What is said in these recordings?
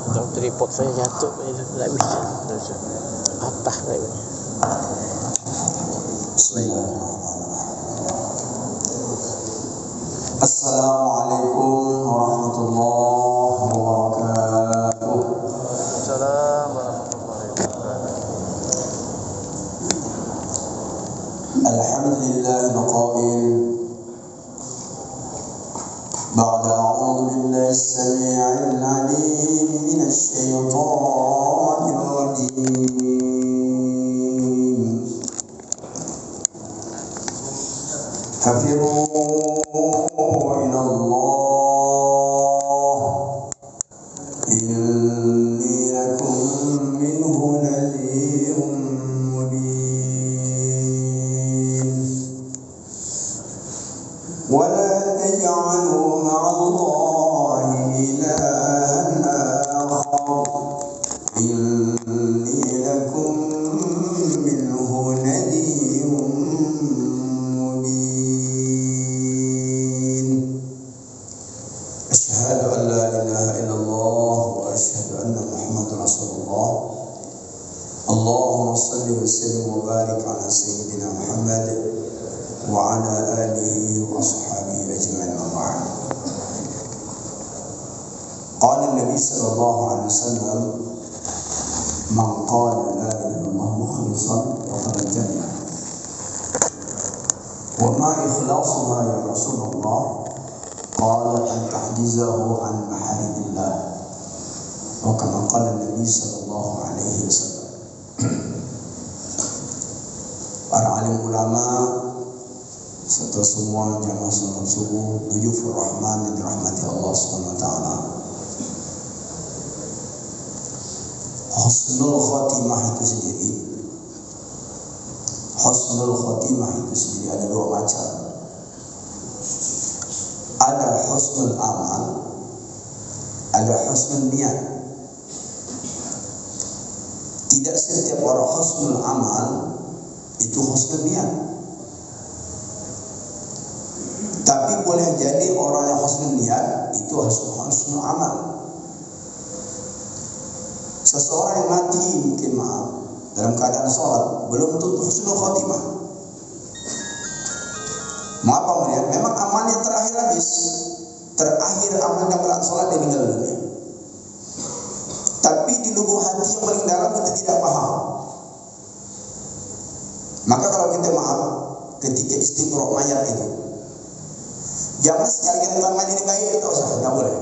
Kalau tripod saya jatuh, tidak bisa. Patah kayak ini. Assalamualaikum warahmatullahi wabarakatuh. Assalamualaikum warahmatullahi wabarakatuh. Alhamdulillahil qail ba'da a'udzu billahi as-sami'il 'alim minasy syaithanir rajim. Fafirru ila Allah inni lakum minhu nadhirun mubin. Wa la taj'alu ma'allahi ilahan akhar inni lakum minhu nadhirun mubin. Asyhadu an la ilaha illallah wa asyhadu anna Muhammadar Rasulullah. Allahumma shalli wa sallim wa barik ala sayyidina Muhammad wa ala alihi wa ashabihi ajma'in wa ba'd. Qala an-nabi sallallahu alaihi wasallam man qala la ilaha illallah mukhlishan faqad jannah. Wa ma ikhlasuha ya Rasulullah? Qala an tahjizahu an maharibillah. Wa kama qala an-nabi sallallahu alaihi wasallam. Para alim ulama serta semua jamaah salat subuh duyufur rahman yang dirahmati Allah Subhanahu wa taala. Husnul khatimah itu sendiri ada dua macam. Ada husnul amal, ada husnul niat. Tidak setiap orang husnul amal itu husnul niat. Tapi boleh jadi orang yang husnul niat itu husnul amal. Seseorang yang mati mungkin dalam keadaan sholat belum tentu husnul khatimah. Mengapa melihat? Memang amalnya terakhir habis. Terakhir amalnya berat sholat dia meninggal dunia. Tapi di lubuk hati yang paling dalam kita tidak paham. Maka kalau kita ketika istiqra' mayat itu, jangan sekali kita tamat ini baik, tak usah, tidak boleh.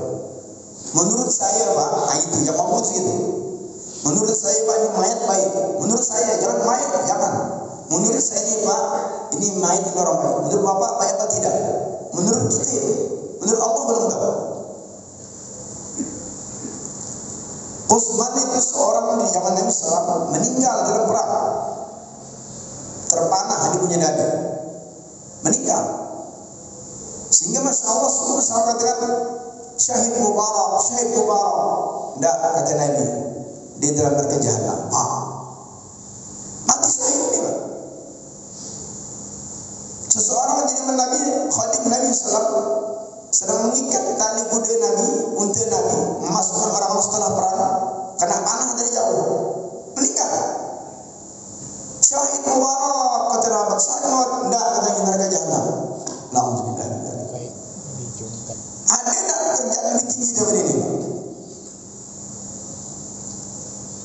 Menurut saya Pak, itu yang ngomong itu. Menurut saya Pak, ini mayat baik. Menurut saya jangan mayat, jangan. Menurut saya ini Pak, ini mayat ini orang baik. Menurut Bapak baik apa tidak? Menurut kita, menurut Allah belum tahu. Utsman itu seorang di zaman Nabi SAW meninggal dalam perang. Terpanah di punya dada, meninggal. Sehingga Masya Allah semua sahabat katakan syahid mubarak. Tidak, kata Nabi, dia dalam neraka jahanam. Mati syahid dia. Seseorang menjadi Nabi, khadim Nabi SAW sedang mengikat tali kuda Nabi, unta Nabi, memasukkan orang setelah perang, kena panah dari jauh, meninggal. Syahid mubarak, kata Nabi. Syahid mubarak, tidak, katanya neraka jahanam. Alhamdulillah. Ada tak kerjaan lebih tinggi daripada ini?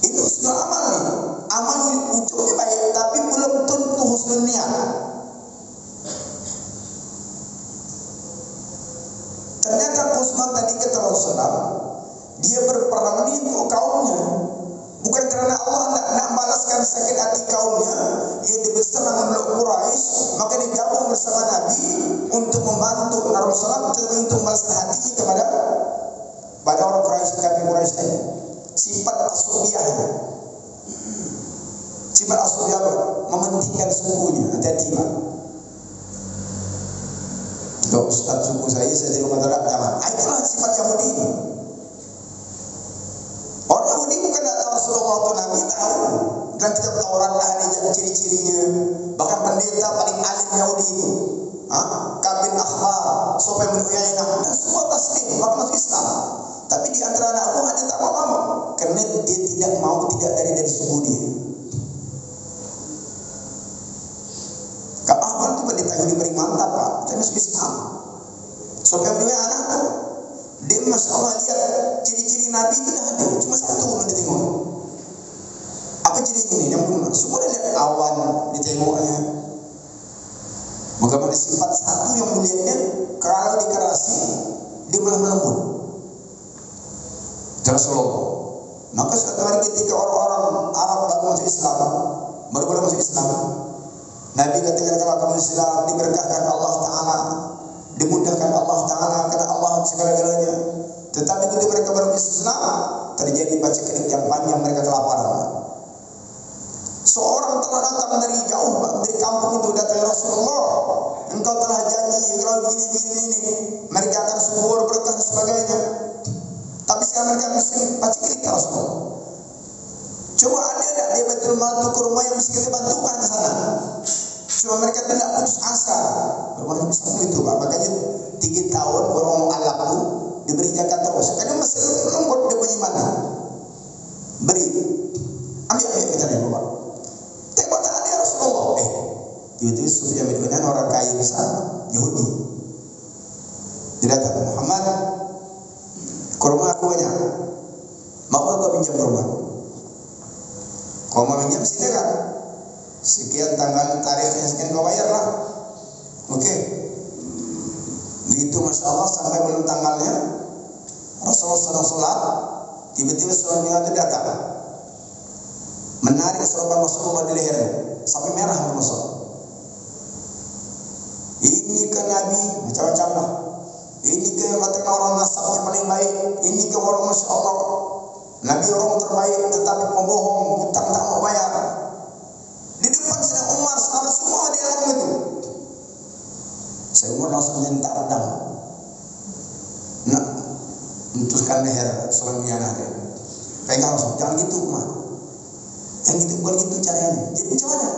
Ini husnul amal ni. Amal ujungnya baik, tapi belum tentu husnul niat. Ternyata Utsman tadi kata Rasulullah, dia berperang ini untuk kaumnya. Bukan kerana Allah nak balaskan sakit hati kaumnya. Ia berserang memeluk Quraisy, maka dia gabung bersama Nabi untuk membantu Rasulullah, tetapi untuk membalaskan hatinya kepada orang Quraisy, kafir Quraisy tadi. Sifat asubiyah. Sifat asubiyah mementingkan sukunya. Hati-hati Pak. Kalau Ustaz suku saya tidak mengatakan jangan. Itulah sifat Yahudi ini. Orang Yahudi bukan tak tahu Rasulullah atau Nabi, tahu. Dan kita Taurat lah ini ciri-cirinya. Bahkan pendeta paling alim Yahudi itu, Kabin Akhbar, Sofyan bin Uyainah, dan semua taslim, maka masuk Islam. Tapi di antara anak buah ada tak paham. Karena dia tidak mau tidak dari suku dia. Kak Ahmad itu pada tahun diberi mantap Pak, saya masuk Islam. Sampai berdua anak tuh, dia Masya Allah lihat ciri-ciri Nabi itu dah ada, cuma satu yang ditengok. Apa ciri ini? Yang benar. Semua dia lihat awan ditengoknya. Bagaimana sifat satu yang melihatnya, kalau dikerasi, dia malah melembut. Rasulullah. Maka suatu hari ketika orang-orang Arab baru masuk Islam, baru masuk Islam, Nabi katakan kalau kamu Islam diberkahkan Allah Ta'ala, dimudahkan Allah Ta'ala karena Allah segala-galanya. Tetapi ketika mereka baru Islam, terjadi paceklik yang panjang, mereka kelaparan. Seorang telah datang dari jauh, dari kampung itu, datang ya Rasulullah, engkau telah janji kalau begini, mereka akan subur berkah dan sebagainya. Tapi sekarang mereka muslim paceklik ya Rasulullah. Coba ada tak dia betul mantu ke rumah yang mesti kita bantukan ke sana. Cuma mereka tidak putus asa. Orang Islam itu Pak, makanya 3 tahun orang Arab itu diberi zakat terus. Karena masih lembut dia punya mana. Beri. Ambil kita ni Bapak. Tengok tak ada Rasulullah. Tiba-tiba Sufyan bin Uyainah orang kaya besar Yahudi. Dia datang, Muhammad, ke rumah aku banyak. Mau kau pinjam ke rumah? Kau mau pinjam silakan. Sekian tanggal tariknya sekian kau bayar lah. Oke. Begitu Masya Allah sampai belum tanggalnya, Rasulullah sedang sholat, tiba-tiba suaminya itu datang, menarik sorban Rasulullah di lehernya sampai merah Rasulullah. Ini ke Nabi macam-macam lah. Ini ke yang katakan orang nasabnya paling baik. Ini ke orang Masya Allah Nabi orang terbaik, tetapi pembohong, hutang tak mau bayar. Di depan sedang Umar, sahabat semua dia ngomong itu. Saya Umar langsung minta redam. Nak entuskan leher suaminya nanti. Pegang langsung, jangan gitu Umar. Jangan gitu, bukan gitu caranya. Jadi macam mana?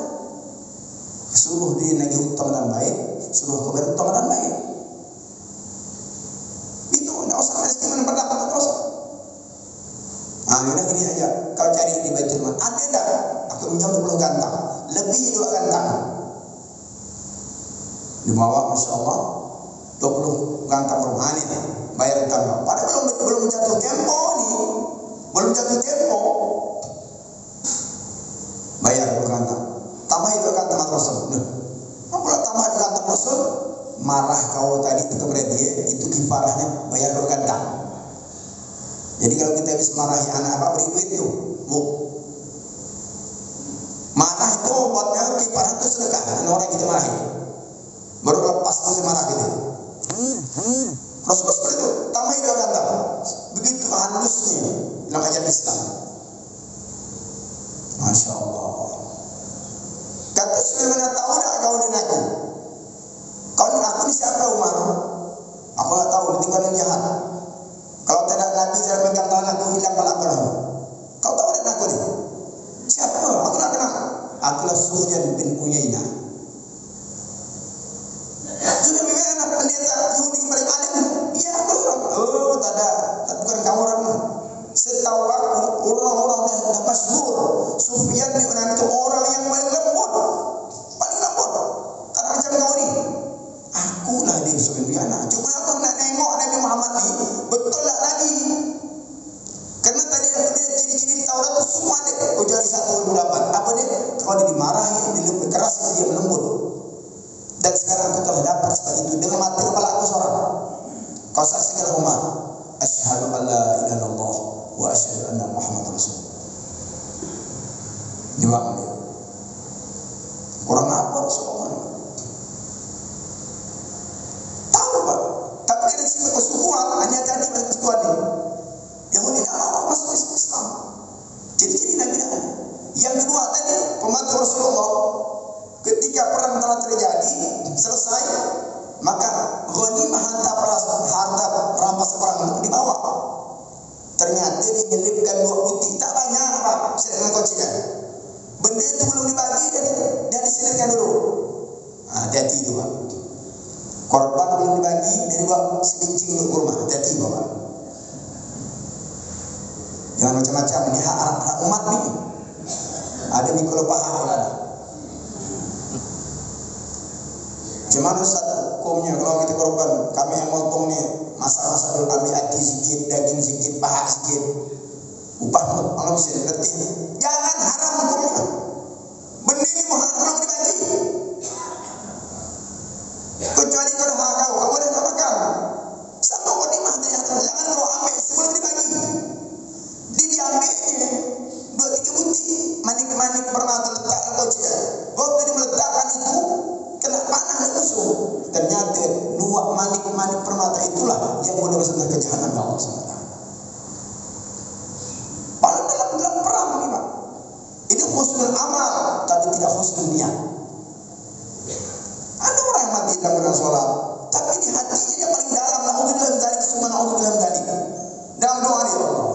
Suruh dia lagi hutang dan baik, suruh kau bayar hutang dan baik. Itu tidak usah mereskan berdakwah, tidak usah. Yaudah gini aja, kau cari di Baitul Mal. Ada tak? Aku pinjam 20 gantang, lebih 2 gantang. Dibawa Masya Allah 20 gantang rumah ini, bayar hutang. Padahal belum jatuh tempo ni, belum jatuh tempo. Bayar 2 gantang, tambah 2 gantang Rasul. Kalau tambah 2 gantang Rasul, marah kau tadi kepada dia, itu kifarahnya bayar 2 gantang. Jadi kalau kita habis marahi anak apa, beri duit tu, Bu. Marah itu obatnya, kifarah itu sedekah. Ini orang kita marahi, baru lepas tu marah kita. Rasulullah seperti itu, tambah 2 gantang. Begitu halusnya dalam ajaran Islam. Masya Allah. Kata sebagaimana tahu tak kau dan aku? Kau ni aku ni siapa Umar? Aku tak tahu, tinggal yang jahat. Kalau tidak Nabi saya pegang tangan aku, hilang kepala aku lah. Kau tahu tak aku ni? Siapa? Aku tak kenal. Akulah Sufyan bin Uyainah. Sufyan bin Uyainah pendeta Yahudi paling alim. Iya aku lah. Oh tak ada, bukan kamu orang. Setahu aku orang-orang dah masyhur. Sufyan bin Uyainah itu orang yang paling lembut. Paling lembut. Tak ada macam kau ni. Akulah dia Sufyan bin Uyainah. Cuma aku nak tengok Nabi Muhammad ni betul tak Nabi. Karena tadi dah ciri-ciri di Taurat itu semua ada. Kecuali 1:8. Apa dia? Kalau dia dimarahi, dia lebih keras, dia melembut. Dan sekarang aku telah dapat seperti itu dengan mata kepala aku seorang. Kau saksikan Umar. Asyhadu an la ilaha illallah wa asyhadu anna Muhammad Rasulullah. Gimana dia? Kurang apa Rasulullah? Tahu Pak. Tapi ada sifat kesukuan, hanya jadi kesukuan ini. Yahudi tak mau masuk Islam. Jadi Nabi dah. Yang kedua tadi, pembantu Rasulullah, ketika perang telah terjadi, selesai, maka ghanimah harta rampas perang itu dibawa. Ternyata dinyelipkan 2 putih, tak banyak Pak, saya dengan kocikan. Benda itu belum dibagi dan diselirkan dulu. Hati-hati itu Pak. Korban belum dibagi, dia dibawa sebincing untuk kurma. Hati-hati Bapak. Jangan macam-macam, ini hak umat ni. Ada ni kalau paham lah. Macam mana Ustaz hukumnya kalau kita korban, kami yang motong ni, masak-masak dulu, ambil hati sikit, daging sikit, paha sikit, upah Allah mesti letih. Jangan haram hukumnya. Benda ni haram dibagi. Kecuali kau dah hak kau boleh tak makan. Sama kau nikmat dari atas, jangan kau ambil sebelum dibagi. Dia diambilnya 2-3 butir manik-manik permata letak atau cia. Waktu dia meletakkan itu kena panah dan musuh. Ternyata 2 manik-manik permata itulah yang boleh masuk ke jahanam Allah SWT. Padahal dalam perang ni Pak. Ini husnul amal tapi tidak husnul niat. Ada orang yang mati dalam keadaan sholat, tapi di hatinya yang paling dalam, na'udzubillah min dzalik, summa na'udzubillah min dzalik. Dalam doa dia, Allah,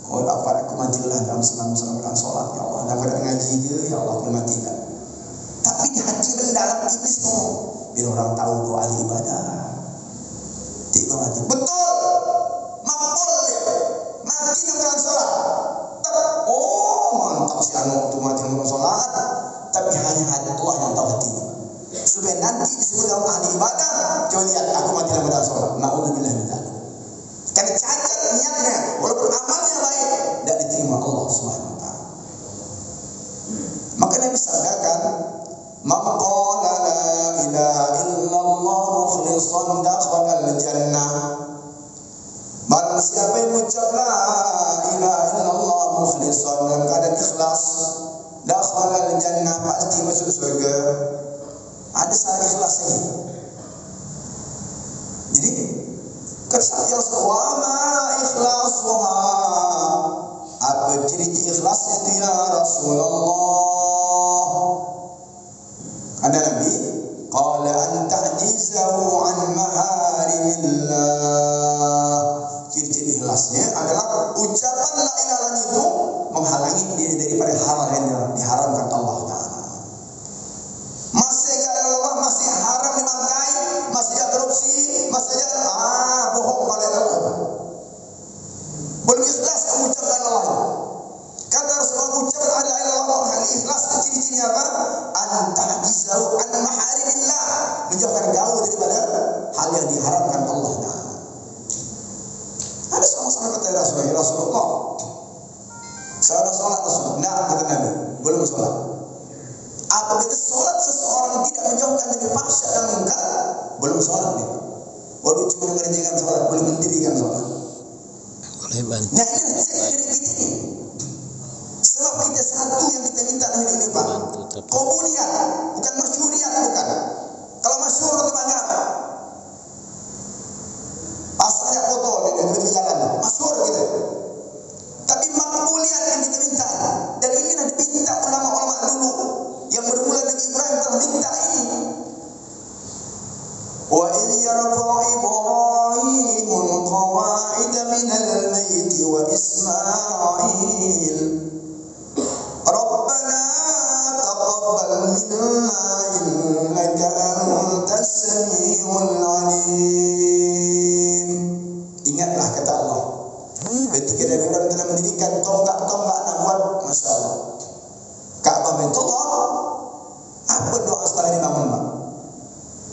kau dapat aku matilah dalam keadaan sholat, ya Allah. Dalam keadaan ngaji ke, ya Allah, aku matikan. Tapi di hati yang dalam iblis ngomong, bila orang tahu kau ahli ibadah, tiba mati. Betul, makbul dia, mati dalam keadaan sholat. Oh, mantap si anak tu mati dalam sholat, tapi hanya hati Allah yang tahu hatinya. Supaya nanti disebut dalam ahli ibadah, coba lihat aku mati dalam keadaan sholat. Na'udzubillah min dzalik. Karena cacat niatnya, walaupun amalnya baik, tidak diterima Allah Subhanahu wa taala. Maka Nabi sabdakan, "Man qala la ilaha illallah mukhlishan dakhala al-jannah." Barang siapa yang mengucap la ilaha illallah mukhlishan dalam keadaan ikhlas, dakhala al-jannah, pasti masuk surga. Ada syarat ikhlasnya. Jadi kesan yang sewama ikhlasuha. Apa ciri ikhlasnya itu ya Rasulullah? Ada Nabi, qala an ta'jizahu an maharimillah. Ciri-ciri ikhlasnya adalah ucapan la ilaha itu menghalangi dia daripada hal yang diharamkan Allah Ta'ala. Masih Allah masih haram dimakai, masih ada korupsi, masih ada bohong oleh Allah. Belum ikhlas kamu ucapkan Allah. Kata Rasulullah, ucapkan la ilaha illallah, hal ikhlas ciri-cirinya apa? Antahjizahu an maharimillah, menjauhkan jauh daripada hal yang diharamkan Allah Taala. Ada sama-sama kata Rasulullah, saya ada sholat Rasulullah. Nah, kata Nabi, belum sholat. Apabila sholat seseorang tidak menjauhkan dari fahsya dan munkar, belum sholat dia. Walau cuma mengerjakan sholat, belum mendirikan sholat. Boleh bantu. Nah ini dari kita ini. Sebab kita satu yang kita minta dalam hidup ini Pak, qabuliat, bukan masyhuriyat, bukan. Kalau masyhur itu banyak. Pasangnya foto di jalan, masyhur gitu. Tapi maqbuliat yang kita minta, dan ini yang diminta ulama-ulama dulu. Yang bermula Nabi Ibrahim telah minta ini. Wa idh yarfa'u Ibrahimul qawa'ida minal baiti wa Ismail. Rabbana taqabbal minna innaka antas samiul alim. Ingatlah kata Allah, ketika Nabi Ibrahim telah mendirikan tonggak-tonggak nak buat, Masya Allah, Ka'bah Baitullah. Apa doa setelah dibangun Pak?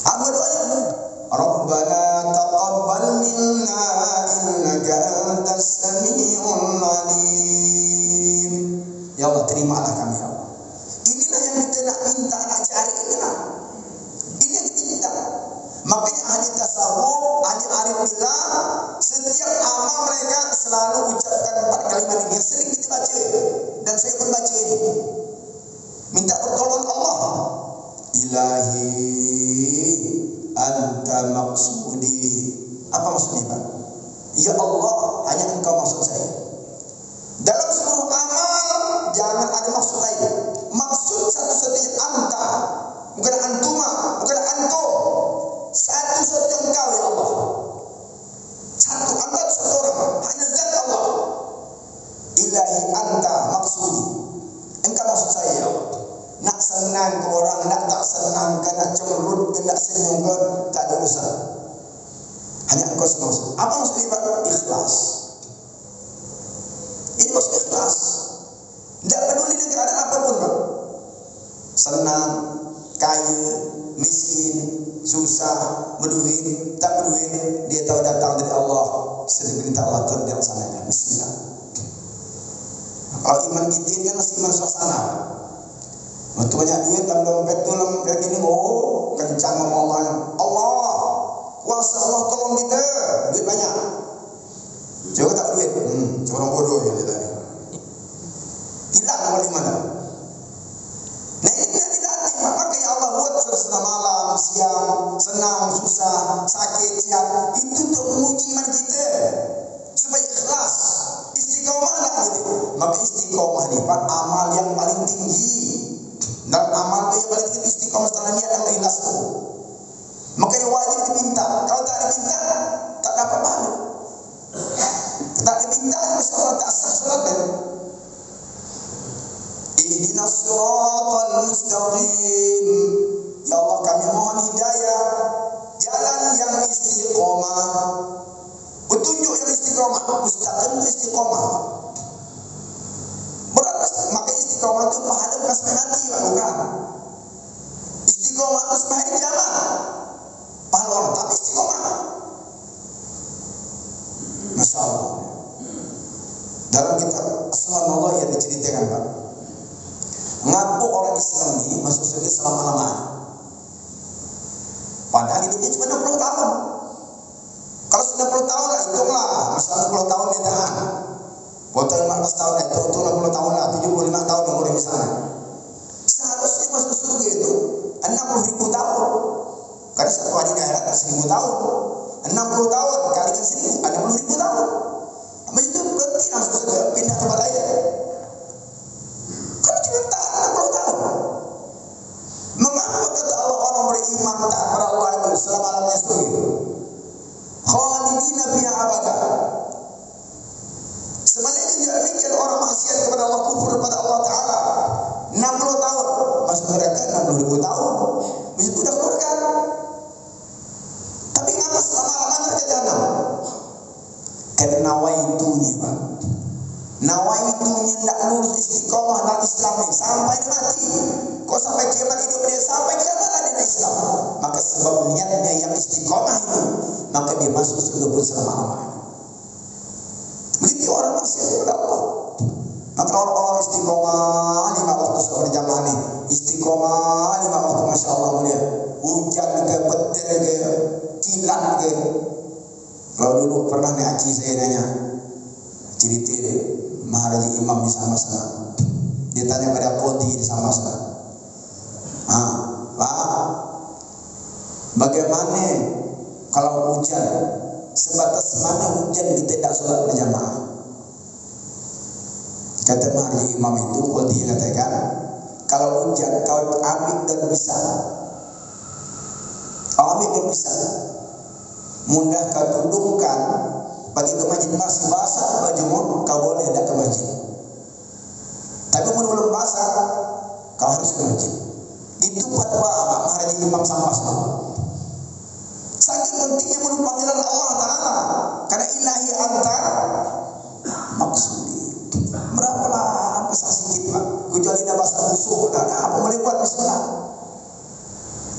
Apa doanya? Rabbana taqabbal minna innaka antas samiul alim. Ya Allah, terimalah kami ya Allah. Inilah yang kita nak minta, nak cari inilah. Ini yang kita minta. Makanya ahli tasawuf, ahli arif billah, setiap amal mereka selalu ucapkan 4 kalimat ini yang sering kita baca, dan saya pun baca ini. Minta pertolongan Allah. Ilahi anta maqsudi. Apa maksudnya Pak? Ya Allah, hanya engkau maksud saya. Dalam seluruh amal jangan ada maksud lain. Maksud satu-satunya anta, bukan antuma, bukan antum. Satu-satunya engkau ya Allah. Satu anta, satu orang, hanya zat Allah. Ilahi anta maksudi. Engkau maksud saya ya Allah. Nak senang ke orang, nak tak senang ke, nak cemberut ke, nak senyum ke, tak ada urusan. Hanya engkau semua. Apa maksudnya Pak? Ikhlas. Ini maksud ikhlas. Tidak peduli dengan keadaan apapun, Pak. Senang, kaya, miskin, susah, berduit, tak berduit, dia tahu datang dari Allah. Sering perintah Allah tetap dilaksanakan. Bismillah. Kalau iman kita ini kan masih iman suasana. Waktu banyak duit dalam dompet tu, dalam rekening, oh kencang ngomong Allah, kuasa Allah tolong kita, duit banyak. Coba tak duit, coba orang bodoh ya kita ni. Hilang oleh mana? Nah ini tidak dilatih, maka ya Allah buat suasana malam, siang, senang, susah, sakit, sihat, itu untuk menguji iman kita supaya ikhlas, istiqomah lah gitu. Maka istiqomah ni Pak, amal yang paling tinggi. Dan amal itu yang paling tinggi istiqomah setelah niat yang ikhlas tu. Makanya wajib dipinta. Kalau tak dipinta, tak dapat pahala. Tak dipinta, Masya Allah tak sah salat kan. Ihdinas siratal mustaqim. Ya Allah kami mohon hidayah jalan yang istiqomah. Petunjuk yang istiqomah. Mustaqim itu istiqomah. Maka istiqomah itu pahala bukan sampai mati, bukan. Istiqomah itu sampai kiamat. Pahala orang tapi istiqomah. Masya Allah. Dalam kitab Subhanallah yang diceritakan, Pak, ngaku orang Islam ini masuk surga selama-lamanya. Padahal hidupnya cuma 60 tahun. Kalau 90 tahun lah hitunglah, masa 60 tahun dia tahan. Potong 15 tahun itu untuk 60 tahun lah, 75 tahun umurnya misalnya. Seharusnya masuk surga itu 60.000 tahun. Karena satu hari di akhirat 1.000 tahun. 60 tahun kalikan 1.000, 60.000 tahun. Habis itu berhenti masuk surga, pindah tempat lain. Kan cuma tak 60 tahun. Mengapa kata Allah orang beriman tak kepada Allah itu selama-lamanya surga? Khalidina fiha abada. Sebenarnya tidak demikian orang maksiat kepada Allah, kufur kepada Allah Ta'ala 60 tahun, masuk neraka 60.000 tahun, bisa sudah keluarga. Tapi ngapa selama-lamanya ke jahanam? Karena nawaitunya, Pak. Nawaitunya tidak lurus istiqomah dalam Islam ini sampai dia mati. Kau sampai kiamat hidup dia, sampai kiamat ada di Islam. Maka sebab niatnya yang istiqomah itu, maka dia masuk surga pun selama-lamanya. Begitu orang maksiat kepada Allah. Maka orang-orang istiqomah 5 waktu sholat berjamaah ni, istiqomah 5 waktu, Masya Allah mulia. Hujan ke, petir ke, kilat ke. Kalau dulu pernah ni Aci saya nanya, cerita dia, Maharaja Imam di sama-sama. Dia tanya pada Kodi di sama-sama. Pak, bagaimana kalau hujan? Sebatas mana hujan kita tidak sholat berjamaah? Kata Maharaja Imam itu, Kodi katakan, kalau hujan kau ambil dan bisa. Kau ambil dan bisa. Mudah kau tudungkan, bagi ke masjid masih basah bajumu, kau boleh tidak ke masjid. Tapi belum basah, kau harus ke masjid. Itu fatwa Maharaja Imam sama-sama. Saking pentingnya menurut panggilan Allah Ta'ala. Karena ilahi anta maksudi. Berapalah besar sikit, Pak. Kecuali dah basah busuk, tak ada apa boleh buat bismillah.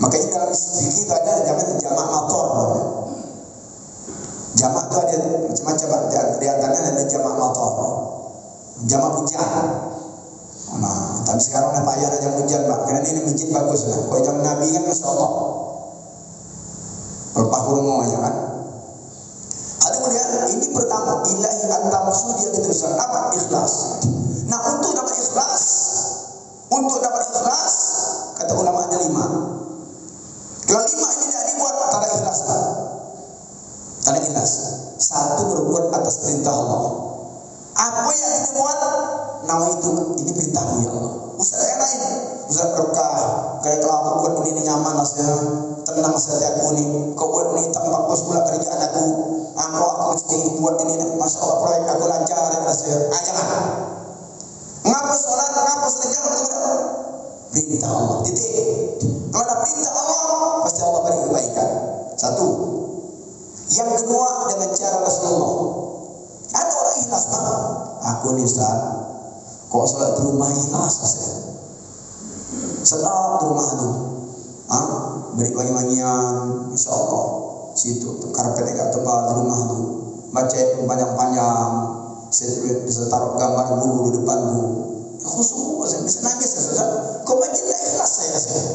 Makanya dalam fikih itu ada jamak mator. Jamak itu ada macam-macam. Di antaranya ada jamak mator, jamak hujan. Nah, tapi sekarang dah payah ada jamak hujan, Pak. Kerana ini masjid bagus lah. Kalau zaman Nabi kan Masya Allah, berpah kurungu aja kan. Kemudian ini pertama, ilahi anta maksud dia kita besar apa? Ikhlas. Nah untuk dapat ikhlas, kata ulama ada 5. Kalau 5 ini tidak dibuat, tak ada ikhlas, Pak. Tak ada ikhlas. 1 berbuat atas perintah Allah. Apa yang kita buat? Nama itu, ini perintahmu ya Allah. Ustaz yang lain, Ustaz berkah. Kalau aku buat ini nyaman lah saya, tenang saya aku ni. Kau buat ni tampak bos pula kerjaan aku. Aku sedih buat ini, Masya Allah proyek aku lancar dan saya. Jangan. Ngapa sholat, ngapa sedekah, perintah Allah. Titik. Kalau ada perintah Allah, pasti Allah beri kebaikan. 1. Yang kedua dengan cara Rasulullah. Ada orang ikhlas, Pak. aku nih Ustaz, kok sholat di rumah ikhlas Ustaz. Sedap di rumah tu. Beri wangi-wangian, Masya Allah. Situ tu karpet agak tebal di rumah tu. Baca panjang-panjang. Saya taruh gambar guru di depan tu. Khusyuk, saya bisa nangis Ustaz. Kau baca dah ikhlas saya Ustaz.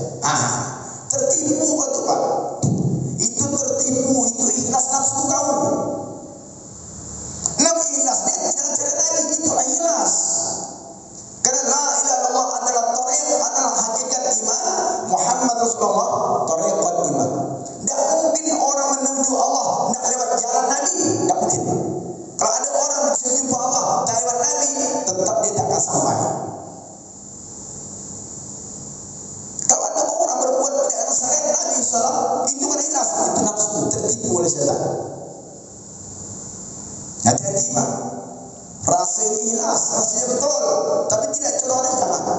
Tertipu kau tu Pak. Itu tertipu, itu ikhlas nafsu kau. Nabi ikhlas dia cara Nabi itulah ikhlas. Karena la ilaha illallah adalah tariq, adalah hakikat iman. Muhammad Rasulullah tariqat iman. Tak mungkin orang menuju Allah nak lewat jalan Nabi, tak mungkin. Kalau ada orang bisa jumpa Allah tak lewat Nabi, tetap dia tak akan sampai. Kalau ada orang berbuat di atas syariat Nabi SAW, itu kan ikhlas, itu nafsu, tertipu oleh syaitan. Hati-hati Pak. Rasanya ikhlas, rasanya betul, tapi tidak corona.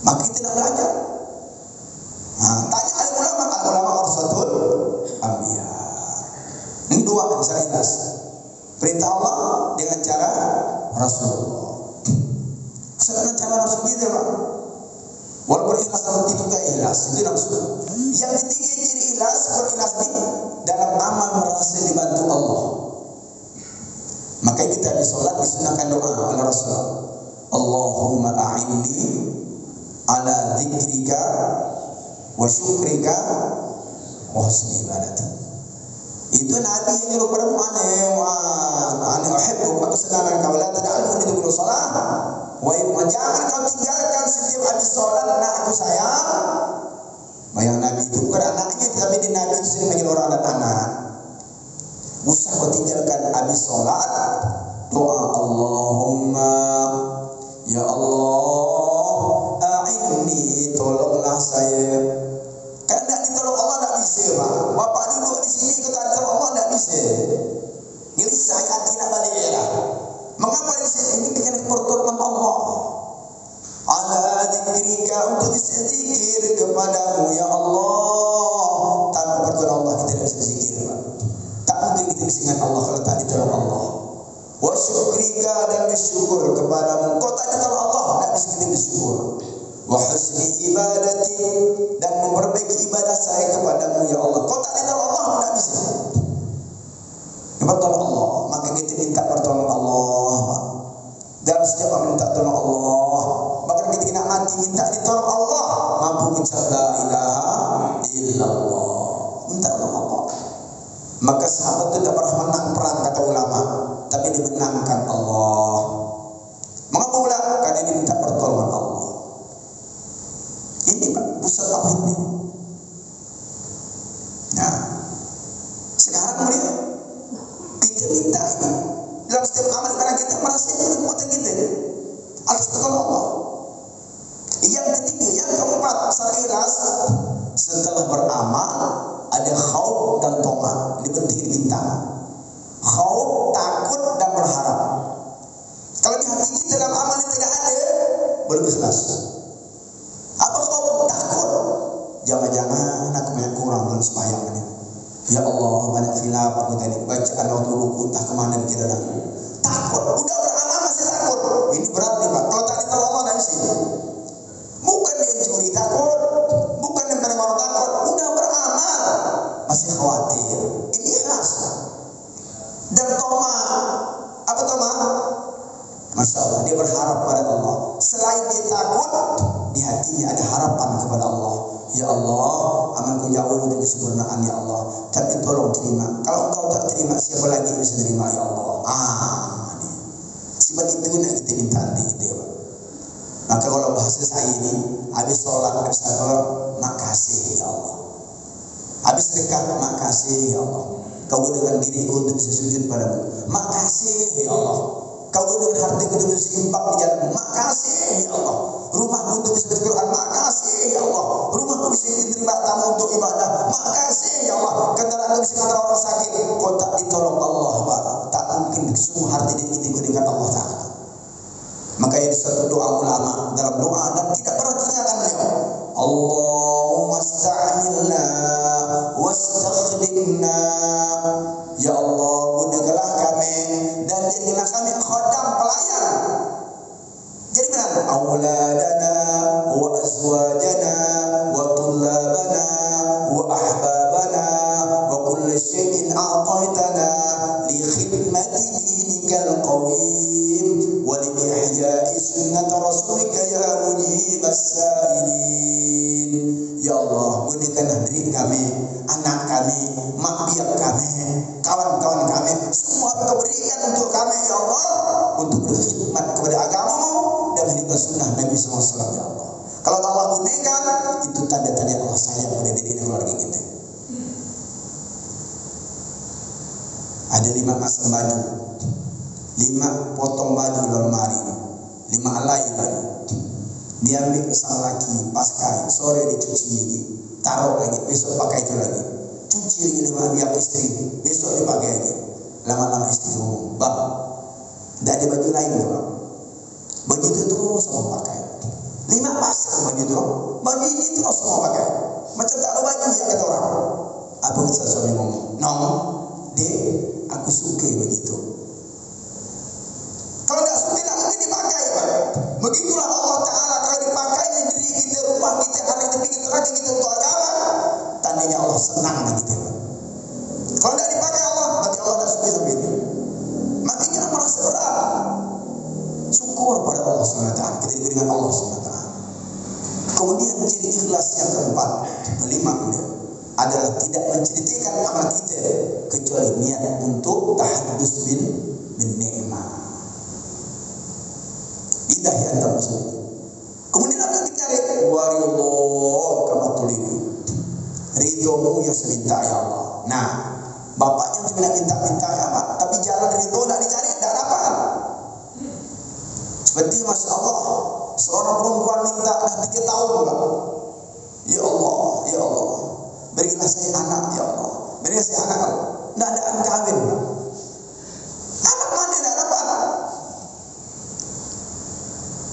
Maka kita nak belajar. Tanya ulama warasatul anbiya. Ini dua cara ikhlas. Perintah Allah dengan cara Rasulullah. Dengan cara Rasul kita Pak. Walaupun ikhlas dalam itu tak ikhlas, itu nafsu. Yang ketiga ciri ikhlas, berikhlas ini dalam amal merasa dibantu Allah. Maka kita di solat disunahkan doa oleh Rasulullah. Allahumma a'inni ala dzikrika wa syukrika wa husni ibadatik. Itu Nabi yang nyuruh perempuan ana uhibbu aku senang kau la tad'aluni di salat. Wa jangan kau tinggalkan setiap habis solat anak aku sayang. Bayang Nabi itu bukan anaknya, tapi di Nabi itu sering panggil orang dan anak. Usah kau tinggalkan habis solat doa Allahumma ya Allah a'inni, tolonglah saya. Kan tak ditolong Allah tak bisa Pak. Bapak duduk di sini kau tak ditolong Allah tak bisa. Gelisah hati nak balik lah. Mengapa di sini ini kena pertolongan Allah? Ala dzikrika, untuk berzikir kepadamu ya Allah. Tanpa pertolongan Allah kita tidak bisa berzikir Pak. Tak mungkin kita bisa ingat Allah kalau tak ditolong Allah. Wa syukrika, dan bersyukur kepadamu. Kau tak ditolong Allah, tak bisa kita bersyukur. Wa husni ibadati, dan memperbaiki ibadah saya kepadamu ya Allah. Kau tak ditolong Allah, tak bisa. Pertolongan Allah, maka kita minta pertolongan Allah. Dan setiap minta tolong Allah, bahkan ketika nak mati minta ditolong Allah, mampu mengucap la ilaha illallah, minta tolong Allah. Maka sahabat itu tak pernah menang perang kata ulama, tapi dimenangkan Allah. Mengapa pula? Karena dia minta pertolongan Allah. Ini Pak, pusat tauhid ini. Nah, sekarang melihat kita minta ini dalam setiap amal ibadah kita, merasa itu kekuatan kita atas pertolongan Allah. Yang ketiga, yang keempat, secara ikhlas, setelah beramal ada khauf dan toma. Ini penting diminta. Khauf, takut dan berharap. Kalau di hati kita dalam amal yang tidak ada, belum ikhlas. Apa khauf? Takut. Jangan-jangan aku banyak kurang dalam sembahyang ini. Ya Allah, banyak khilaf aku tadi. Bacaan waktu ruku entah kemana kira dah. Takut. Udah beramal masih takut. Ini berat nih Pak. Kalau tak ditolong Allah dari sini. Bukan dia curi takut. Bukan dia orang takut. Udah beramal masih khawatir. Ini ikhlas. Dan toma. Apa toma? Masya Allah, dia berharap pada Allah. Selain dia takut, di hatinya ada harapan kepada Allah. Ya Allah, amalku jauh dari kesempurnaan ya Allah. Tapi tolong terima. Kalau engkau tak terima, siapa lagi yang bisa terima ya Allah? Sebab itu nak kita minta hati kita ya Pak. Maka kalau bahasa saya ini, habis sholat, habis apa? Makasih ya Allah. Habis dekat, makasih ya Allah. Kau gunakan diriku untuk bisa sujud padamu. Makasih ya Allah. Kau gunakan harta untuk bisa infak di jalanmu. Makasih ya Allah. Rumahmu untuk bisa berquran. Makasih ya Allah. Rumahmu bisa diterima tamu untuk ibadah. Makasih ya Allah. Kendaraan bisa ngantar orang sakit. Kau tak ditolong Allah Pak. Tak mungkin semua harta ini digunakan Allah Ta'ala. Maka ini suatu doa ulama dalam doa dan tidak pernah ditinggalkan beliau. Allahumma sta'amilna wastakhdimna. Ya Allah, gunakanlah kami dan jadikanlah kami أولادنا وأزواجنا وطلابنا وأحبابنا وكل شيء أعطيتنا لخدمة دينك القويم ولإحياء سنة رسولك يا مجيب السائلين. Ya Allah, berikanlah diri kami, anak kami, mak biak kami, kawan-kawan kami, semua Kau berikan untuk kami ya Allah, untuk berkhidmat kepada agama-Mu dan menjaga sunnah Nabi SAW ya Allah. Kalau Allah gunakan, itu tanda-tanda Allah sayang pada diri dan keluarga kita. Ada 5 pasang baju, 5 potong baju lemari, 5 alai baju. Dia ambil sang laki, pakai, sore dicuci lagi, taruh lagi, besok pakai itu lagi. Cuci lagi 5 biak istri, besok dipakai lagi. Lama-lama istri ngomong, bang, tidak ada baju lain ya bang. Baju itu terus mau pakai. 5 pasang baju itu, baju ini terus mau pakai. Macam tak ada baju ya kata orang. Apa kata suami ngomong? No, dek, aku suka baju itu. Kalau tidak suka, tidak mungkin dipakai bang. Begitulah Allah Ta'ala, kalau dipakai negeri kita, rumah kita, anak kita, kita lagi kita untuk agama, tandanya Allah senang dengan kita bang. Kalau tidak dipakai Allah, berarti Allah tidak suka sama itu. Maka kita merasa berat. Syukur pada Allah SWT, kita diberi dengan Allah SWT. Kemudian ciri ikhlas yang keempat, kelima adalah tidak menceritakan amal kita kecuali niat untuk tahaddus bin ni'mah. Idah ya anda muslim. Kemudian apa kita cari? Waridho kama tulidu. Ridhomu yang seminta ya Allah. Nah, bapaknya cuma minta-minta ya Pak, tapi jalan ridho tidak dicari, tidak dapat. Seperti Masya Allah, seorang perempuan minta dah 3 tahun Pak. Ya Allah, ya Allah, berilah saya anak ya Allah, berilah saya anak. Tidak ada anak kawin Pak. Anak mana tidak dapat?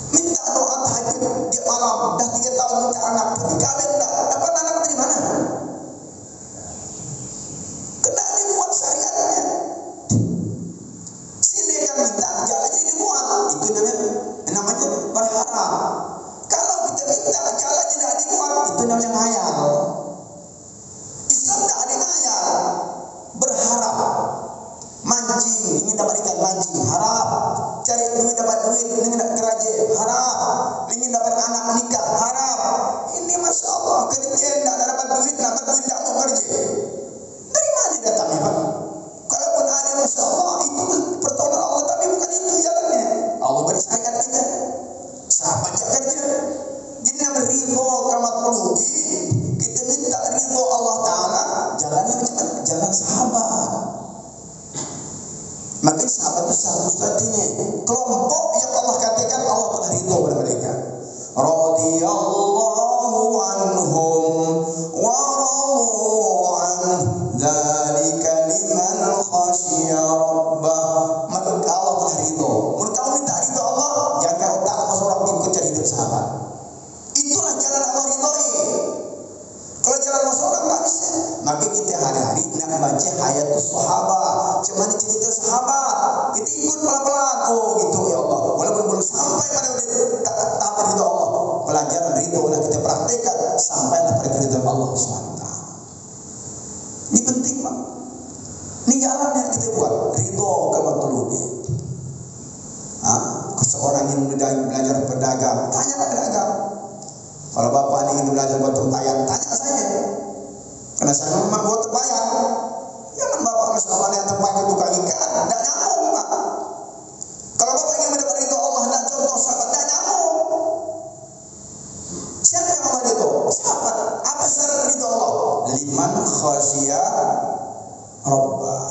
Minta doa tahajud di malam, dah 3 tahun minta anak, tapi kawin tidak dapat. Anak dari mana? Kena dibuat syariatnya. Silakan minta, jangan jadi dibuat. Itu namanya berharap. Kalau kita minta jalan tidak dibuat, itu namanya hayal. Islam tak ada hayal. Berharap. Mancing, ingin dapat ikan mancing, harap. Cari duit dapat duit, ingin dapat kerja, harap. Ingin dapat anak nikah, harap. Ini Masya Allah, ketika tidak dapat duit tidak mau kerja. Dari mana datangnya Pak? Kalaupun ada Masya Allah, itu pertolongan Allah, tapi bukan itu jalannya. Allah beri sayang kita. Sahabat kerja. Jadi namanya ridho kama tulubi. Kita minta ridho Allah Ta'ala. Jalannya macam mana? Jalan sahabat. Maka sahabat itu satu-satunya kelompok yang Allah katakan Allah telah ridho pada mereka. Radiyallahu anhum wa radu an dzalika liman khasyiya rabbah. Maka Allah telah ridho. Menurut kamu minta ridho Allah, jaga otak masuk orang ikut cari hidup sahabat. Itulah jalan Allah ridhoi. Kalau jalan masuk orang tak bisa. Maka kita hari-hari nak baca hayatus sahabat. Macam mana cerita sahabat? Kita ikut pelan-pelan. Oh gitu ya Allah. Walaupun belum sampai pada tahap ridho Allah, pelajaran ridho lah kita praktekkan sampailah pada ridho Allah SWT. Ini penting Pak. Ini jalan yang kita buat. Ridho kama tulubi. Seorang yang belajar berdagang, tanyalah pedagang. Kalau bapak ini ingin belajar buat tempayan, tanya saya. Karena saya memang buat tempayan. Jangan bapak Masya Allah yang tempayan tukang ikan, tidak nyambung Pak. Kalau bapak ingin mendapat ridho Allah, tidak contoh sahabat, tidak nyambung. Siapa yang Allah ridho? Sahabat. Apa syarat ridho Allah? Liman khasyiya rabbah.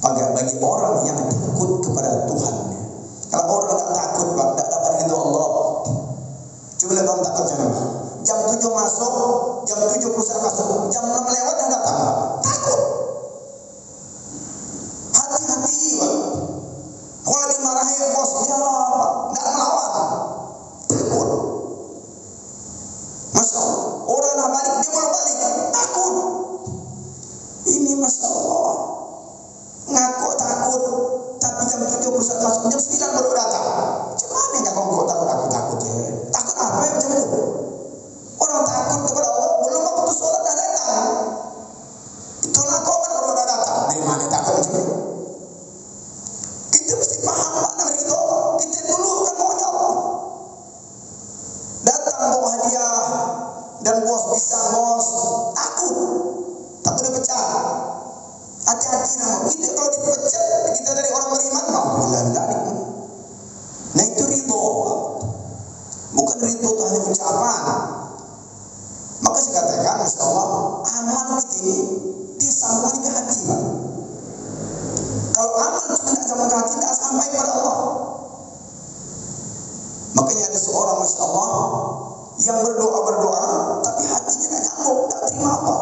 Bagi orang yang takut kepada Tuhannya. Kalau orang tak takut Pak, tak dapat ridho Allah. Coba lihat orang takut jangan. Jam 7 masuk, jam 7 perusahaan masuk, jam 6 lewat dah datang Pak. Takut. Hati-hati Pak. Kalau dimarahi bos, ya Pak, tidak melawan. Takut. Masya Allah. Orang nak balik, dia belum balik. Takut. Ini Masya Allah. Ngaku takut, tapi jam 7 perusahaan masuk, jam 9 baru datang. Macam mana kau takut ya? Kita mesti paham makna ridho. Kita dulu kan maunya Allah. Datang bawa hadiah dan bos pisang bos, takut dipecah. Hati-hati nama kita kalau dipecat kita dari orang beriman. Alhamdulillah. Nah itu ridho. Bukan ridho itu hanya ucapan. Maka saya katakan, Masya Allah, amal kita ini disambung ke hati, Pak. Kalau amal cuma tidak sama ke hati, tidak sampai kepada Allah. Makanya ada seorang, Masya Allah, yang berdoa, tapi hatinya tidak nyambung, tidak terima Allah.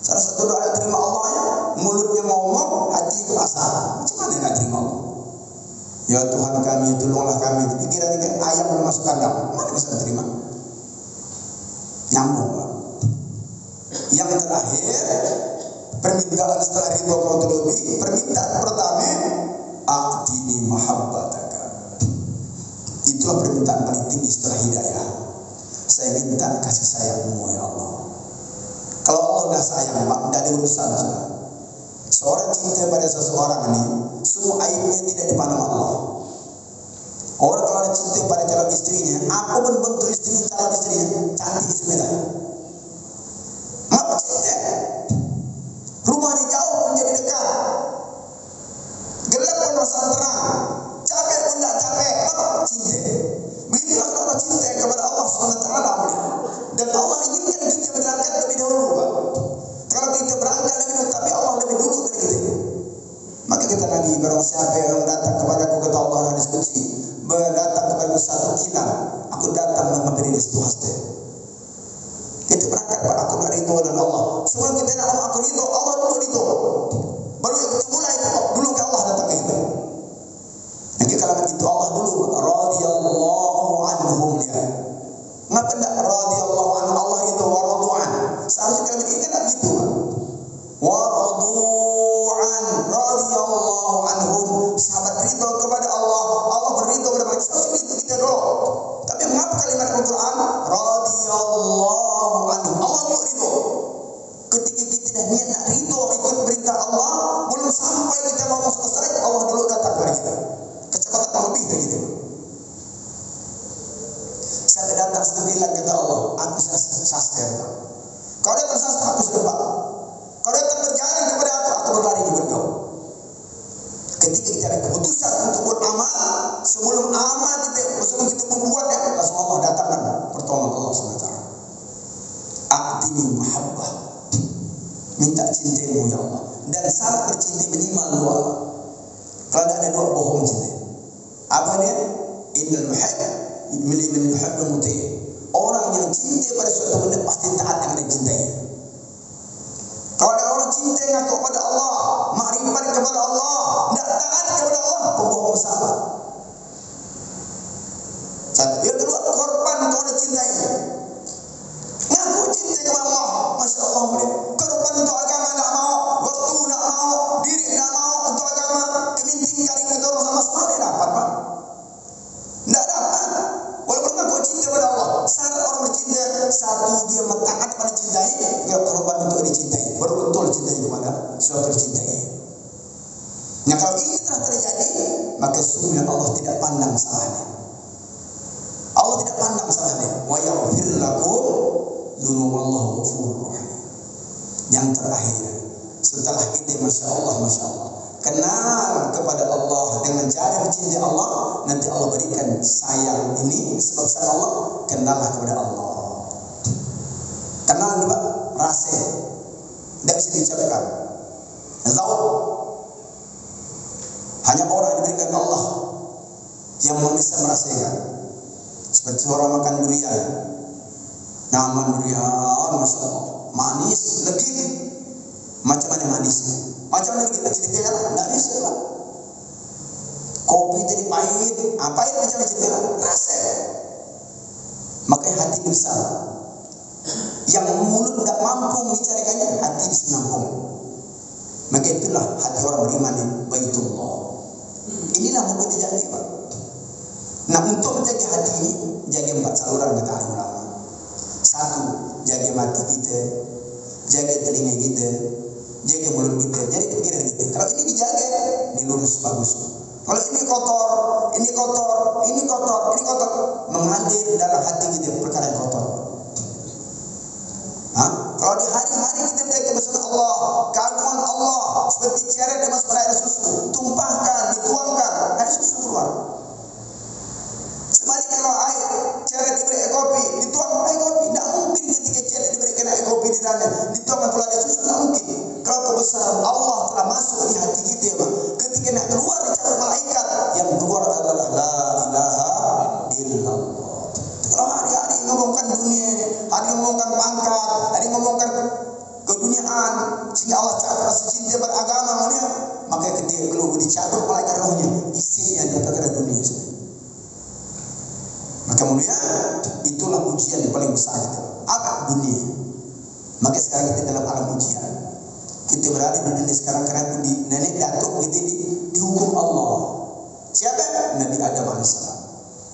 Salah satu doa yang terima Allah ya, mulutnya ngomong, hati ke pasar. Macam mana tidak terima Allah? Ya Tuhan kami, tolonglah kami. Pikiran-pikiran ayam belum masuk kandang, mana bisa terima? Nyambung. Yang terakhir, permintaan setelah ridho qaulubi, permintaan pertama, a'tini mahabbataka. Itulah permintaan paling tinggi setelah hidayah. Saya minta kasih sayangmu ya Allah. Kalau Allah dah sayang, Pak, tidak ada urusan. Seorang cinta pada seseorang ini, semua aibnya tidak dipandang Allah. Orang kalau ada cinta pada calon istrinya, apapun bentuk calon istrinya, cantik bismillah. Maka cinta. Rumahnya jauh menjadi dekat. Gelap pun rasa terang. Capek pun tidak capek. Maka cinta. Begitulah kalau cinta kepada Allah SWT. Dan Allah inginkan kita berangkat lebih dahulu, Pak. Kalau kita berangkat lebih dahulu, tapi Allah lebih dulu dari kita. Maka kita Nabi, barang siapa yang datang kepadaku, kata Allah hadis qudsi, datang kepada satu kilang, aku datang memberi restu hasta. Kita berangkat, Pak, aku nak ridho dan Allah. Sebelum kita nak aku ridho, Allah dulu ridho. Baru kita mulai dulu ke Allah datang ke kita. Nanti kalau itu Allah dulu, radhiyallahu anhum ya. Ngapa tidak radhiyallahu anhu Allah itu waradu'an? Seharusnya kalau ini kan gitu. Waradu'an radhiyallahu anhum. Sahabat ridho kepada Allah, Allah berridho kepada mereka. Seharusnya itu kita dulu. Tapi mengapa kalimat Al-Quran radhiyallahu anhum? Allah itu ridho. Ketika kita dah niat nak ridho ikut perintah Allah, belum sampai kita mau selesai, Allah dulu datang kepada kita. Kecepatan lebih dari itu. Saya datang sendirian kata Allah, aku sastra. Kau datang sastra, aku sudah Pak. Kau datang berjalan kepada aku berlari kepada kau. Ketika kita ada keputusan untuk buat amal, sebelum kita membuat langsung Allah datangkan pertolongan Allah SWT. A'tini mahabbah. Minta cintamu ya Allah. Dan syarat bercinta minimal dua. Kalau tidak ada dua, bohong cinta. Apa dia? Innal muhibbu muti'. Orang yang cinta pada suatu benda pasti taat akan dicintai. Kalau ada orang cinta ngaku kepada Allah, makrifat kepada Allah, tidak taat kepada Allah, pembohong besar. Satu. Yang kedua, korban untuk orang cintai. Ngaku cinta kepada Allah, Masya Allah. Korban untuk agama tidak mau, waktu tidak mau, diri tidak mau untuk agama, keminting jaring itu orang sama sekali dapat, Pak. Tidak dapat. Walaupun ngaku cinta kepada Allah, syarat orang bercinta, satu dia mentaat pada cintai, dia korban untuk dicintai. Baru betul cintai kepada suatu dicintai. Nah kalau ini telah terjadi, maka sungguh Allah tidak pandang salahnya. Allah tidak pandang salahnya. Wa yaghfir lakum dzunuballahu ghafurur rahim. Yang terakhir, setelah ini Masya Allah, kenal kepada Allah dengan cara mencintai Allah, nanti Allah berikan sayang ini sebab sayang Allah, kenallah kepada Allah. Kenal juga rasa, tidak bisa diucapkan. Zaud, hanya orang yang diberikan Allah yang bisa merasakan. Seperti orang makan durian, nyaman durian, Masya Allah, manis, legit. Macam mana manisnya? Macam mana kita ceritakan? Tidak bisa lah. Kopi tadi pahit, apa yang macam ceritakan? Rasa. Makanya hati besar. Yang mulut tidak mampu membicarakannya, hati bisa menampung. Maka itulah hati orang beriman yang Baitullah. Inilah mau kita jaga, Pak. Nah, untuk menjaga hati ini, jaga 4 saluran kata alim ulama. 1, jaga mati kita, jaga telinga kita, jaga mulut kita, jadi pikiran kita. Kalau ini dijaga, ini lurus. bagus. Kalau ini kotor, ini kotor, ini kotor, ini kotor, mengalir dalam hati kita perkara yang kotor. Kalau di hari-hari kita berjaga bersama Allah, keagungan Allah seperti ceret yang masuk air susu, tumpahkan, dituangkan, air susu keluar. Sebaliknya kalau air ceret diberi air kopi, dituang air kopi, tidak mungkin ketika ceret diberikan air kopi di dalamnya, dituangkan keluar air susu, tidak mungkin. Kalau kebesaran Allah telah masuk di hati kita, ketika nak keluar dicatat malaikat, yang keluar adalah la ilaha illallah. Kalau hari-hari ngomongkan dunia, hari ngomongkan pangkat, hari ngomongkan keduniaan, sehingga Allah catat rasa cinta beragama mulia, maka ketika keluar dicatat malaikat rohnya, isinya adalah perkara dunia. Maka mulia, itulah ujian yang paling besar kita. Apa dunia? Maka sekarang kita dalam alam ujian. Kita berada di dunia sekarang karena di nenek datuk kita dihukum Allah. Siapa? Nabi Adam AS.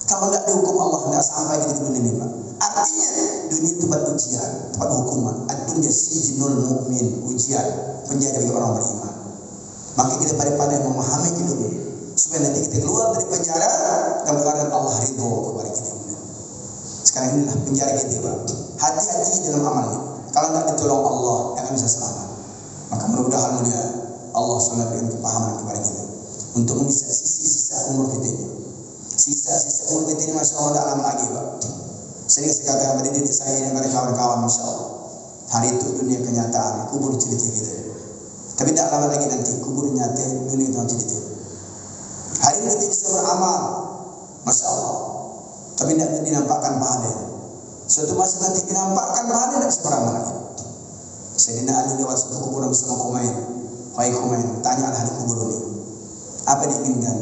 Kalau tidak dihukum Allah, tidak sampai kita ke dunia ini, Pak. Artinya dunia tempat ujian, tempat hukuman. Dunia sijnul mukmin, ujian, penjara bagi orang beriman. Maka kita pandai-pandai memahami hidup ini, supaya nanti kita keluar dari penjara dan keadaan Allah ridho kepada kita. Sekarang inilah penjara kita, Pak. Hati-hati dalam amalnya. Kalau tidak ditolong Allah, akan bisa selamat. Maka mudah-mudahan mulia Allah SWT berikan kepahaman kepada kita untuk mengisi sisa-sisa umur kita ini. Sisa-sisa umur kita ini, Masya Allah, tidak lama lagi, Pak. Sering saya katakan pada diri saya dan pada kawan-kawan, Masya Allah, hari itu dunia kenyataan, kubur cerita kita. Tapi tidak lama lagi nanti kubur nyata, dunia itu cerita. Hari ini kita bisa beramal, Masya Allah, tapi tidak dinampakkan pahala. Suatu masa nanti dinampakkan pahala, tidak bisa beramal lagi. Sayyidina Ali lewat satu kuburan bersama Kumain. Wahai Kumain, tanya ahli kubur ini, apa diinginkan?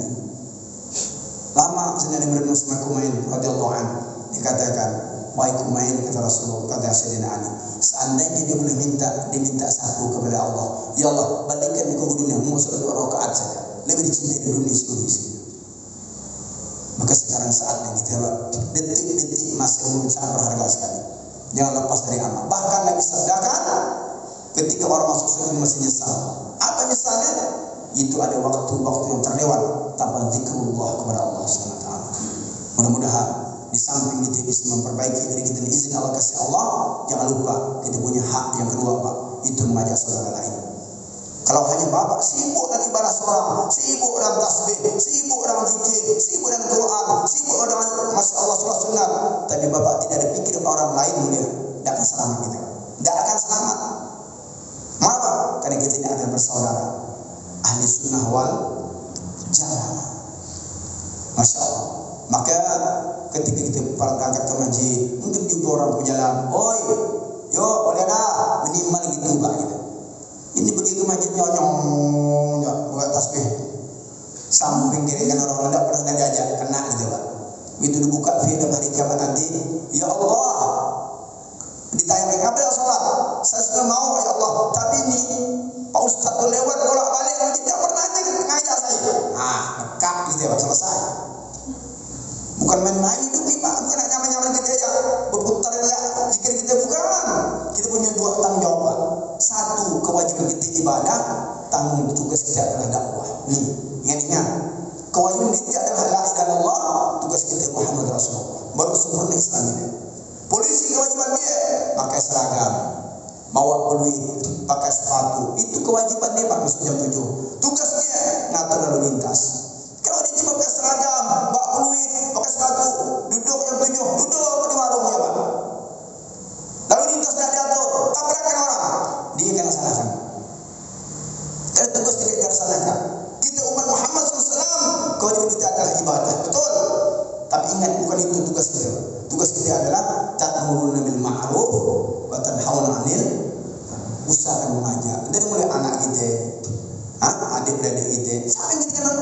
Lama sebenarnya merenung sama Kumain radhiyallahu anhu. Dikatakan, wahai Kumain, kata Rasulullah, kata Sayyidina Ali, seandainya dia boleh diminta satu kepada Allah, ya Allah, balikkan di kubur dunia, mau sholat 2 rakaat saja, lebih dicintai di dunia seluruh isi. Maka sekarang saatnya kita, detik-detik masih umur sangat berharga sekali. Jangan lepas dari amal. Bahkan Nabi sabdakan, ketika orang masuk surga masih nyesal. Apa nyesalnya? Itu ada waktu-waktu yang terlewat tanpa zikrullah kepada Allah SWT. Mudah-mudahan di samping kita bisa memperbaiki diri kita dengan izin Allah, kasih Allah, jangan lupa kita punya hak yang kedua, Pak, itu mengajak saudara lain. Kalau hanya bapak sibuk dengan ibadah seorang, sibuk dengan tasbih, sibuk dengan zikir, sibuk dengan doa, sibuk dengan Masya Allah sholat sunat, tapi bapak tidak ada pikiran orang lain, mulia, tidak akan selamat kita. Tidak akan selamat. Mengapa? Karena kita tidak akan bersaudara. Ahli sunnah wal jamaah. Masya Allah. Maka ketika kita berangkat ke masjid, mungkin jumpa orang berjalan, oi, yo boleh dah minimal gitu, Pak, gitu. Ini pergi ke masjid nyonyong, buat tasbih. Samping kiri kan orang tidak pernah diajak, kena gitu, Pak. Begitu dibuka film hari kiamat nanti, ya Allah, ditanya apa yang sholat? Saya sudah mau, ya Allah, tapi ini Pak Ustaz tu lewat bolak-balik masjid, tidak pernah ngajak saya. Kak gitu ya, Pak, selesai. Bukan main-main hidup nih, Pak, bukan hanya nyaman kita aja berputar ya zikir kita, bukan. Kita punya 2 tanggung jawab, Pak. Satu, kewajiban kita ibadah, tanggung tugas kita adalah dakwah. Nih, ingat-ingat. Kewajiban kita adalah la ilaha illallah, tugas kita Muhammad Rasulullah. Baru sempurna Islam ini. Polisi kewajiban dia pakai seragam, bawa peluit, pakai sepatu. Itu kewajiban dia, Pak, masuk jam 7. Tugas dia ngatur lalu lintas. Kalau dia cuma pakai seragam, bawa peluit, pakai sepatu, duduk jam 7, duduk di warungnya, Pak. Lalu lintas tidak diatur, tabrakan orang, dia akan laksanakan. Dan tugas tidak dilaksanakan. Kita umat Muhammad SAW, kewajiban kita adalah ibadah, betul. Tapi ingat, bukan itu tugas kita. Tugas kita adalah ta'muruna bil ma'ruf wa tanhauna 'anil, usahakan mengajak dari mulai anak kita, adik-beradik kita, sampai kita kenal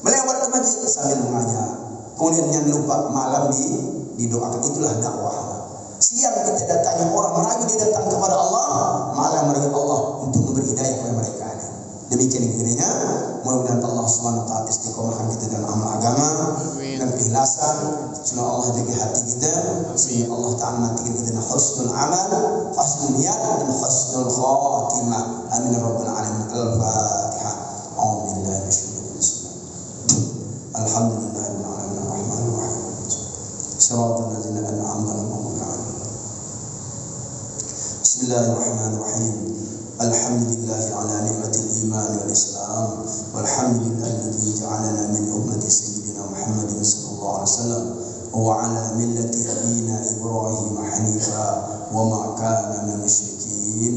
melewat ke masjid sambil mengajak. Kemudian jangan lupa malam didoakan, itulah dakwah. Siang kita datangi orang merayu dia datang kepada Allah, malam merayu Allah untuk memberi hidayah kepada mereka. Demikian kiranya, mudah-mudahan Allah SWT istiqomahkan kita dalam amal agama dan keikhlasan. Semoga Allah jaga hati kita, sehingga Allah Ta'ala nanti kita dengan husnul amal, husnul niat dan husnul khatimah. Amin ya rabbal alamin. Al-Fatihah. A'udzubillahi minasyaitonir rajim. صراط الذين أنعمت عليهم. بسم الله الرحمن الرحيم. الحمد لله على نعمة الإيمان والإسلام، والحمد لله الذي جعلنا من أمة سيدنا محمد صلى الله عليه وسلم وعلى ملة أبينا إبراهيم حنيفا وما كان من المشركين.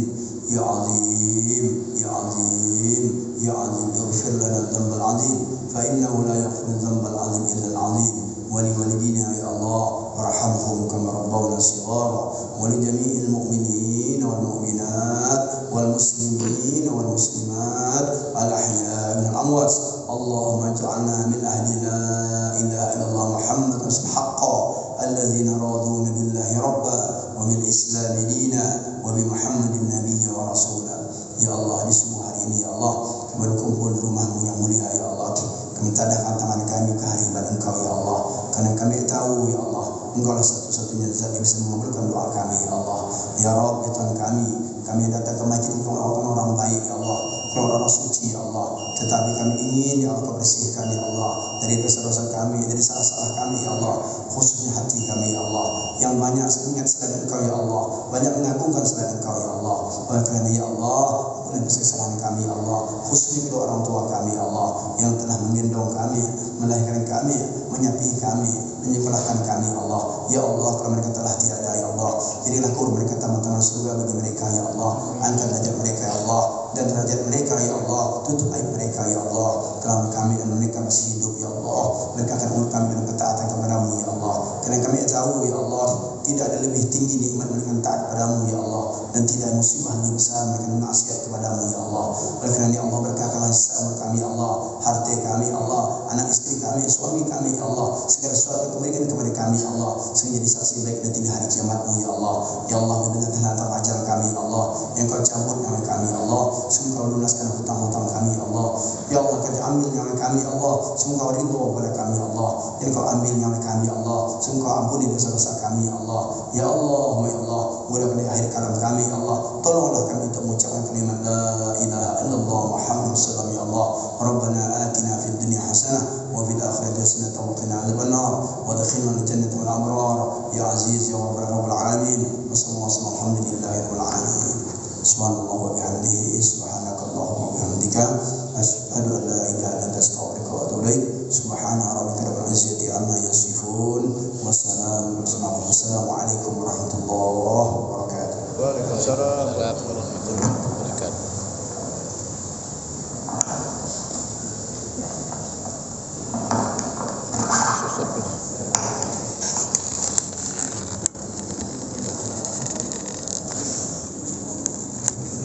يا عظيم يا عظيم يا عظيم اغفر لنا الذنب العظيم فإنه لا يغفر الذنب العظيم إلا العظيم. ولوالدينا يا الله وارحمهم كما ربونا صغارا. ولجميع المؤمنين والمؤمنات والمسلمين والمسلمات الأحياء من الأموات. اللهم اجعلنا من أهل لا إله إلا الله محمد حقا الذين رضوا بالله ربا وبالإسلام دينا وبمحمد النبي ورسولا. Ya Allah, di subuh hari ini ya Allah, kami berkumpul di rumahmu yang mulia ya Allah. Kami tadahkan tangan kami ke hadirat Engkau ya Allah, karena kami tahu ya Allah, Engkau lah satu-satunya zat yang bisa mengabulkan doa kami ya Allah. Ya Rabb, ya Tuhan kami datang ke masjid untuk orang baik ya Allah, orang suci ya Allah. Tetapi kami ingin ya Allah, Kau bersihkan ya Allah dari dosa-dosa kami, dari salah-salah kami ya Allah, khususnya hati kami ya Allah, yang banyak ingat selain Engkau ya Allah, banyak mengagungkan selain Engkau ya Allah. Oleh kerana ya Allah, ampuni kesalahan kami ya Allah, khususnya kedua orang tua kami ya Allah, yang telah menggendong kami, melahirkan kami, menyapi kami, menyekolahkan kami ya Allah. Ya Allah, kalau mereka telah tiada ya Allah, jadilah kubur mereka taman-taman surga bagi mereka ya Allah. Angkat derajat mereka ya Allah, dan derajat mereka ya Allah, tutup aib mereka ya Allah. Kalau kami dan mereka masih hidup ya Allah, mereka akan umur kami dengan ketaatan kepadamu ya Allah. Kerana kami tahu ya Allah, tidak ada lebih tinggi nikmat dengan taat kepadamu ya Allah, dan tidak musibah lebih besar dengan maksiat kepadamu ya Allah. Oleh kerana ya Allah, berkahkanlah sisa umur kami ya Allah, harta kami ya Allah, anak istri kami, suami kami ya Allah, segala sesuatu kebaikan kepada kami ya Allah, sehingga jadi saksi baik nanti di hari kiamatmu ya Allah. Ya Allah, dengan datang ajal kami ya Allah, yang Kau cabut nyawa kami ya Allah, semoga Kau lunaskan hutang-hutang kami ya Allah. Ya Allah, Kau ambil nyawa kami ya Allah, semoga Kau ridho kepada kami ya Allah, dan Kau ambil nyawa kami ya Allah, semoga Kau ampuni dosa-dosa kami ya Allah. Ya Allah, ya Allah, boleh pada akhir kalam kami ya Allah, tolonglah kami untuk mengucapkan kalimat la ilaha illallah Muhammad sallallahu ya Allah. Rabbana atina fid dunya hasanah wa fil akhirati hasanah wa qina adzabannar wa adkhilna al-jannata wal abrar ya aziz ya rabbal alamin. Wassallallahu alhamdulillahi rabbil alamin. Subhanallah wa bihamdihi, subhanakallahumma wa bihamdika, asyhadu an la ilaha illa anta astaghfiruka wa atubu ilaik. Subhana rabbika rabbil izzati amma yasifun, wassalamu alaikum warahmatullahi wabarakatuh. Waalaikumsalam warahmatullahi wabarakatuh.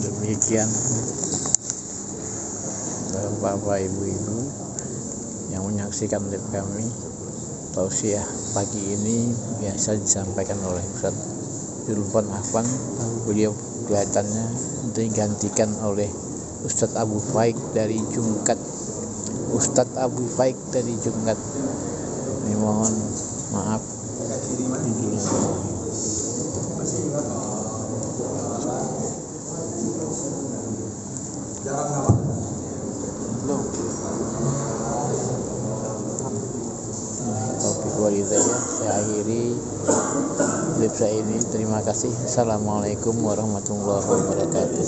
Demikian Bapak Ibu-Ibu yang menyaksikan live kami, tausiah pagi ini biasa disampaikan oleh Ustaz Zulfan Afan, tapi beliau kelihatannya digantikan oleh Ustadz Abu Faik dari Jungkat. Ustadz Abu Faik dari Jungkat, ini mohon maaf. Saya akhiri live saya ini. Terima kasih. Assalamualaikum warahmatullahi wabarakatuh.